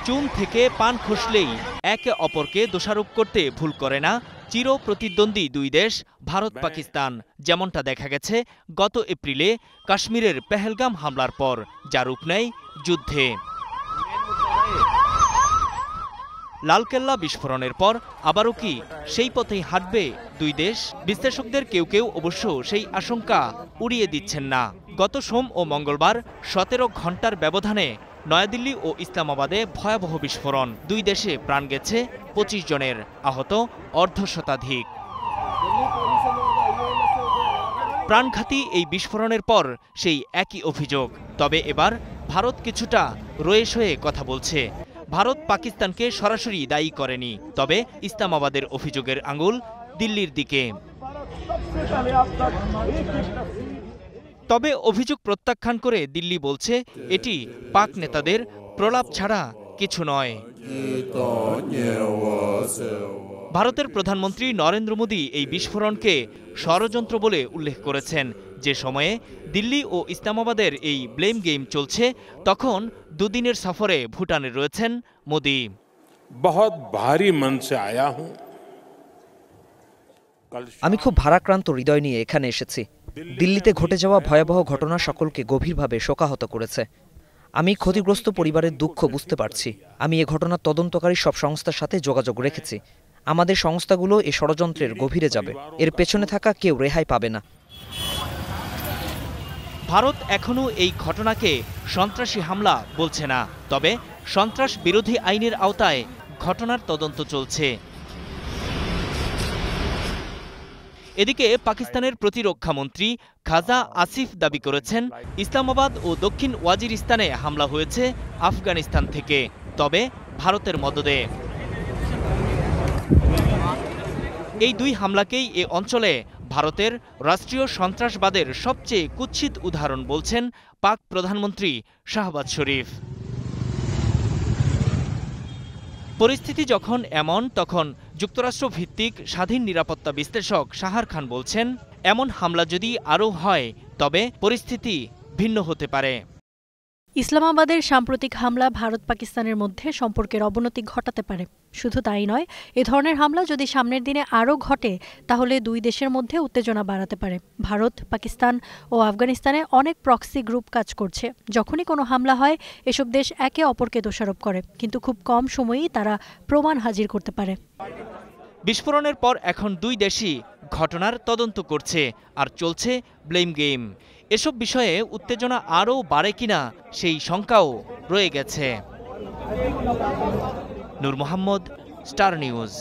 চুন থেকে পান খসলেই একে অপরকে দোষারোপ করতে ভুল করে না চির প্রতিদ্বন্দ্বী দুই দেশ ভারত পাকিস্তান, যেমনটা দেখা গেছে গত এপ্রিলে কাশ্মীরের পেহেলগাম হামলার পর, যা রূপ নেয় যুদ্ধে। লালকেল্লা বিস্ফোরণের পর আবারও কি সেই পথেই হাঁটবে দুই দেশ? বিশ্লেষকদের কেউ কেউ অবশ্য সেই আশঙ্কা উড়িয়ে দিচ্ছেন না। গত সোম ও মঙ্গলবার ১৭ ঘণ্টার ব্যবধানে নয়াদিল্লি ও ইসলামাবাদে ভয়াবহ বিস্ফোরণ। দুই দেশে প্রাণ গেছে ২৫ জনের, আহত অর্ধশতাধিক। প্রাণঘাতী এই বিস্ফোরণের পর সেই একই অভিযোগ। তবে এবার ভারত কিছুটা রয়ে সয়ে কথা বলছে। ভারত পাকিস্তানকে সরাসরি দায়ী করেনি, তবে ইসলামাবাদের অভিযোগের আঙুল দিল্লির দিকে। তবে অভিযোগ প্রত্যাখ্যান করে দিল্লি বলছে এটি পাক নেতাদের প্রলাপ ছাড়া কিছু নয়। ভারতের প্রধানমন্ত্রী নরেন্দ্র মোদী এই বিস্ফোরণকে ষড়যন্ত্র বলে উল্লেখ করেছেন। যে সময়ে দিল্লি ও ইসলামাবাদের এই ব্লেম গেম চলছে, তখন দুদিনের সফরে ভুটানে রয়েছেন মোদী। আমি খুব ভারাক্রান্ত হৃদয় নিয়ে এখানে এসেছি। দিল্লিতে ঘটে যাওয়া ভয়াবহ ঘটনা সকলকে গভীরভাবে শোকাহত করেছে। আমি ক্ষতিগ্রস্ত পরিবারের দুঃখ বুঝতে পারছি। আমি এ ঘটনার তদন্তকারী সব সংস্থার সাথে যোগাযোগ রেখেছি। আমাদের সংস্থাগুলো এ ষড়যন্ত্রের গভীরে যাবে। এর পেছনে থাকা কেউ রেহাই পাবে না। ভারত এখনও এই ঘটনাকে সন্ত্রাসী হামলা বলছে না, তবে সন্ত্রাস বিরোধী আইনের আওতায় ঘটনার তদন্ত চলছে। এদিকে পাকিস্তানের প্রতিরক্ষামন্ত্রী খাজা আসিফ দাবি করেছেন ইসলামাবাদ ও দক্ষিণ ওয়াজিরিস্তানে হামলা হয়েছে আফগানিস্তান থেকে, তবে ভারতের মদদে। এই দুই হামলাকেই এ অঞ্চলে ভারতের রাষ্ট্রীয় সন্ত্রাসবাদের সবচেয়ে কুৎসিত উদাহরণ বলছেন পাক প্রধানমন্ত্রী শাহবাজ শরীফ। পরিস্থিতি যখন এমন, তখন যুক্তরাষ্ট্র ভিত্তিক স্বাধীন নিরাপত্তা বিশ্লেষক শাহার খান বলছেন, এমন হামলা যদি আরও হয় তবে পরিস্থিতি ভিন্ন হতে পারে। ইসলামাবাদের সাম্প্রতিক হামলা ভারত পাকিস্তানের মধ্যে সম্পর্কের অবনতি ঘটাতে পারে। শুধু তাই নয়, এ ধরনের হামলা যদি সামনের দিনে আরও ঘটে, তাহলে দুই দেশের মধ্যে উত্তেজনা বাড়াতে পারে। ভারত, পাকিস্তান ও আফগানিস্তানে অনেক প্রক্সি গ্রুপ কাজ করছে। যখনই কোনো হামলা হয়, এসব দেশ একে অপরকে দোষারোপ করে, কিন্তু খুব কম সময়েই তারা প্রমাণ হাজির করতে পারে। বিস্ফোরণের পর এখন দুই দেশই ঘটনার তদন্ত করছে আর চলছে ব্লেম গেম। এসব বিষয়ে উত্তেজনা আরও বাড়ে কিনা সেই শঙ্কাও রয়ে গেছে। নূর মোহাম্মদ, স্টার নিউজ।